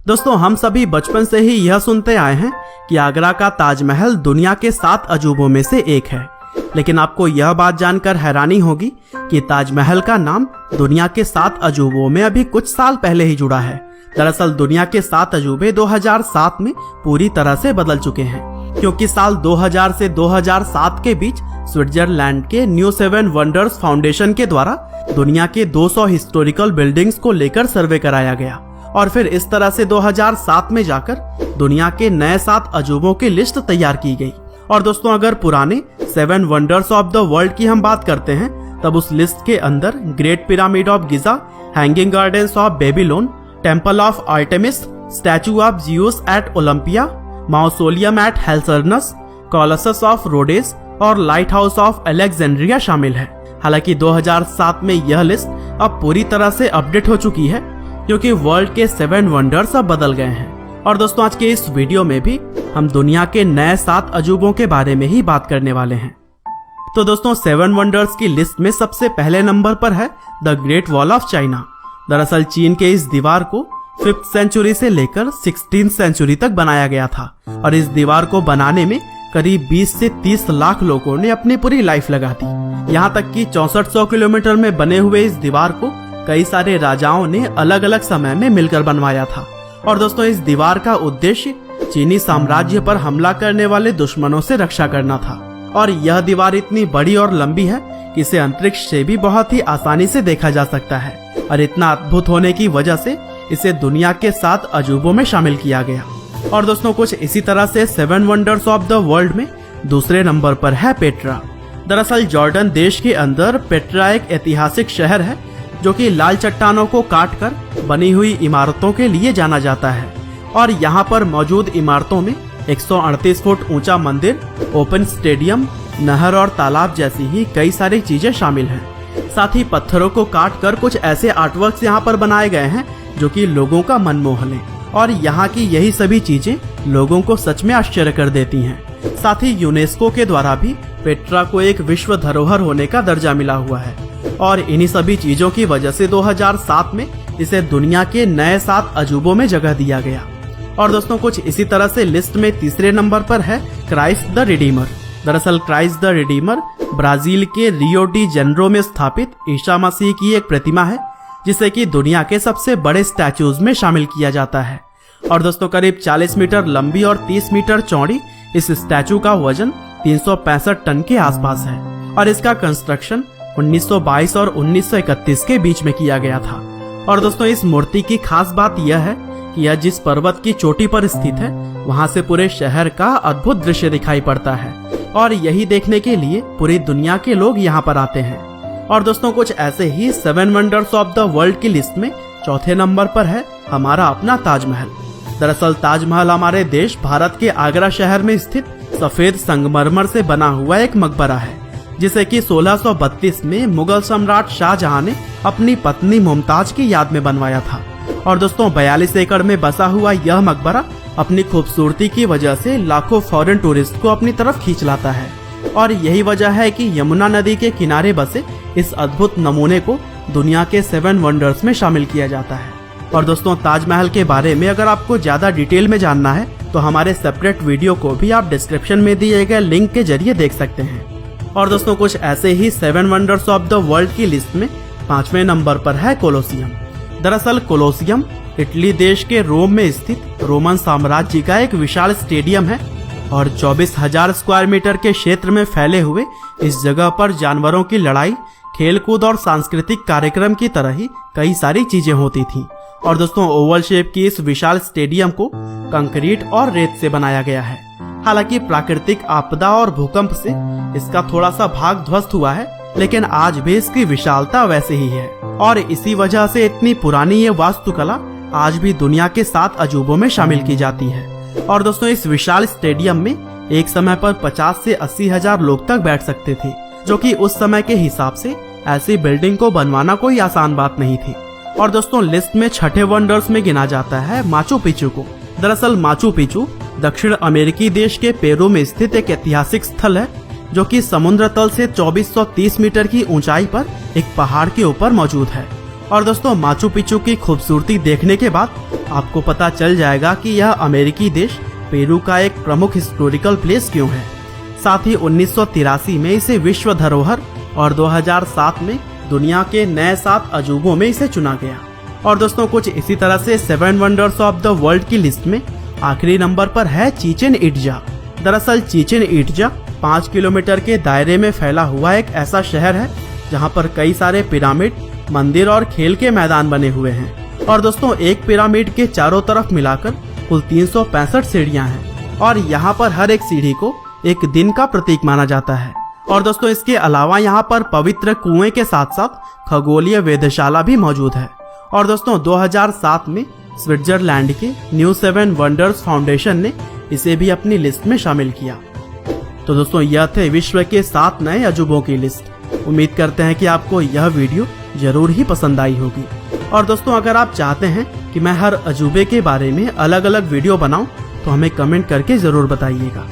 दोस्तों हम सभी बचपन से ही यह सुनते आए हैं कि आगरा का ताजमहल दुनिया के 7 अजूबों में से एक है। लेकिन आपको यह बात जानकर हैरानी होगी कि ताजमहल का नाम दुनिया के 7 अजूबों में अभी कुछ साल पहले ही जुड़ा है। दरअसल दुनिया के 7 अजूबे 2007 में पूरी तरह से बदल चुके हैं, क्योंकि साल 2000 से 2007 के बीच स्विट्जरलैंड के न्यू 7 वंडर्स फाउंडेशन के द्वारा दुनिया के 200 हिस्टोरिकल बिल्डिंग्स को लेकर सर्वे कराया गया और फिर इस तरह से 2007 में जाकर दुनिया के नए 7 अजूबों की लिस्ट तैयार की गई। और दोस्तों अगर पुराने 7 वंडर्स ऑफ द वर्ल्ड की हम बात करते हैं, तब उस लिस्ट के अंदर great pyramid of Giza, hanging gardens of Babylon, temple of Artemis, statue of Zeus at Olympia, mausoleum at Halicarnassus, colossus of Rhodes और लाइट हाउस ऑफ अलेक्जेंड्रिया शामिल है। हालांकि 2007 में यह लिस्ट अब पूरी तरह से अपडेट हो चुकी है, क्योंकि वर्ल्ड के 7 वंडर्स अब बदल गए हैं। और दोस्तों आज के इस वीडियो में भी हम दुनिया के नए 7 अजूबों के बारे में ही बात करने वाले हैं। तो दोस्तों 7 वंडर्स की लिस्ट में सबसे पहले नंबर पर है the great wall of China. दरअसल चीन के इस दीवार को 5th सेंचुरी से लेकर 16th सेंचुरी तक बनाया गया था और इस दीवार को बनाने में करीब 20 से 30 लाख लोगों ने अपनी पूरी लाइफ लगा दी। यहाँ तक कि 6400 किलोमीटर में बने हुए इस दीवार को कई सारे राजाओं ने अलग अलग समय में मिलकर बनवाया था। और दोस्तों इस दीवार का उद्देश्य चीनी साम्राज्य पर हमला करने वाले दुश्मनों से रक्षा करना था। और यह दीवार इतनी बड़ी और लंबी है कि इसे अंतरिक्ष से भी बहुत ही आसानी से देखा जा सकता है और इतना अद्भुत होने की वजह से इसे दुनिया के 7 अजूबों में शामिल किया गया। और दोस्तों कुछ इसी तरह से 7 वंडर्स ऑफ द वर्ल्ड में दूसरे नंबर पर है पेट्रा। दरअसल जॉर्डन देश के अंदर पेट्रा एक ऐतिहासिक शहर है जो कि लाल चट्टानों को काटकर बनी हुई इमारतों के लिए जाना जाता है। और यहाँ पर मौजूद इमारतों में 138 फुट ऊंचा मंदिर, ओपन स्टेडियम, नहर और तालाब जैसी ही कई सारी चीजें शामिल हैं। साथ ही पत्थरों को काटकर कुछ ऐसे आर्टवर्क्स यहाँ पर बनाए गए हैं जो कि लोगों का मन मोह लें। और यहाँ की यही सभी चीजें लोगों को सच में आश्चर्य कर देती हैं। साथ ही यूनेस्को के द्वारा भी पेट्रा को एक विश्व धरोहर होने का दर्जा मिला हुआ है और इन्हीं सभी चीजों की वजह से 2007 में इसे दुनिया के नए 7 अजूबों में जगह दिया गया। और दोस्तों कुछ इसी तरह से लिस्ट में तीसरे नंबर पर है क्राइस्ट द रिडीमर। दरअसल क्राइस्ट द रिडीमर ब्राजील के रियो डी जेनेरो में स्थापित ईसा मसीह की एक प्रतिमा है, जिसे कि दुनिया के सबसे बड़े स्टैचूज में शामिल किया जाता है। और दोस्तों करीब 40 मीटर लंबी और 30 मीटर चौड़ी इस स्टैचू का वजन 365 टन के आसपास है और इसका कंस्ट्रक्शन 1922 और 1931 के बीच में किया गया था। और दोस्तों इस मूर्ति की खास बात यह है कि यह जिस पर्वत की चोटी पर स्थित है वहां से पूरे शहर का अद्भुत दृश्य दिखाई पड़ता है और यही देखने के लिए पूरी दुनिया के लोग यहाँ पर आते हैं। और दोस्तों कुछ ऐसे ही 7 वंडर्स ऑफ द वर्ल्ड की लिस्ट में चौथे नंबर पर है हमारा अपना ताजमहल। दरअसल ताजमहल हमारे देश भारत के आगरा शहर में स्थित सफेद संगमरमर से बना हुआ एक मकबरा है, जिसे कि 1632 में मुगल सम्राट शाहजहां ने अपनी पत्नी मुमताज की याद में बनवाया था। और दोस्तों 42 एकड़ में बसा हुआ यह मकबरा अपनी खूबसूरती की वजह से लाखों फॉरेन टूरिस्ट को अपनी तरफ खींच लाता है और यही वजह है कि यमुना नदी के किनारे बसे इस अद्भुत नमूने को दुनिया के 7 वंडर्स में शामिल किया जाता है। और दोस्तों ताजमहल के बारे में अगर आपको ज्यादा डिटेल में जानना है तो हमारे सेपरेट वीडियो को भी आप डिस्क्रिप्शन में दिए गए लिंक के जरिए देख सकते हैं। और दोस्तों कुछ ऐसे ही 7 वंडर्स ऑफ द वर्ल्ड की लिस्ट में 5वें नंबर पर है कोलोसियम। दरअसल कोलोसियम इटली देश के रोम में स्थित रोमन साम्राज्य का एक विशाल स्टेडियम है और 24,000 स्क्वायर मीटर के क्षेत्र में फैले हुए इस जगह पर जानवरों की लड़ाई, खेलकूद और सांस्कृतिक कार्यक्रम की तरह ही कई सारी चीजें होती थी। और दोस्तों ओवल शेप की इस विशाल स्टेडियम को कंक्रीट और रेत से बनाया गया है। हालांकि प्राकृतिक आपदा और भूकंप से इसका थोड़ा सा भाग ध्वस्त हुआ है, लेकिन आज भी इसकी विशालता वैसे ही है और इसी वजह से इतनी पुरानी ये वास्तुकला आज भी दुनिया के 7 अजूबों में शामिल की जाती है। और दोस्तों इस विशाल स्टेडियम में एक समय पर 50 से 80 हजार लोग तक बैठ सकते थे, जो कि उस समय के हिसाब से ऐसी बिल्डिंग को बनवाना कोई आसान बात नहीं थी। और दोस्तों लिस्ट में छठे वंडर्स में गिना जाता है माचू पिचू को। दरअसल माचू पिचू दक्षिण अमेरिकी देश के पेरू में स्थित एक ऐतिहासिक स्थल है जो कि समुद्र तल से 2430 मीटर की ऊंचाई पर एक पहाड़ के ऊपर मौजूद है और दोस्तों माचू पिच्चू की खूबसूरती देखने के बाद आपको पता चल जाएगा कि यह अमेरिकी देश पेरू का एक प्रमुख हिस्टोरिकल प्लेस क्यों है। साथ ही 1983 में इसे विश्व धरोहर और 2007 में दुनिया के नए 7 अजूबों में इसे चुना गया। और दोस्तों कुछ इसी तरह से 7 वंडर्स ऑफ द वर्ल्ड की लिस्ट में आखिरी नंबर पर है चिचेन इट्जा। दरअसल चिचेन इट्जा 5 किलोमीटर के दायरे में फैला हुआ एक ऐसा शहर है जहां पर कई सारे पिरामिड, मंदिर और खेल के मैदान बने हुए हैं। और दोस्तों एक पिरामिड के चारों तरफ मिलाकर कुल 365 सीढ़ियां हैं और यहाँ पर हर एक सीढ़ी को एक दिन का प्रतीक माना जाता है। और दोस्तों इसके अलावा यहाँ पर पवित्र कुएं के साथ साथ खगोलीय वेधशाला भी मौजूद है। और दोस्तों 2007 में स्विट्जरलैंड के न्यू 7 वंडर्स फाउंडेशन ने इसे भी अपनी लिस्ट में शामिल किया। तो दोस्तों यह थे विश्व के 7 नए अजूबों की लिस्ट। उम्मीद करते हैं कि आपको यह वीडियो जरूर ही पसंद आई होगी। और दोस्तों अगर आप चाहते हैं कि मैं हर अजूबे के बारे में अलग अलग वीडियो बनाऊं तो हमें कमेंट करके जरूर बताइएगा।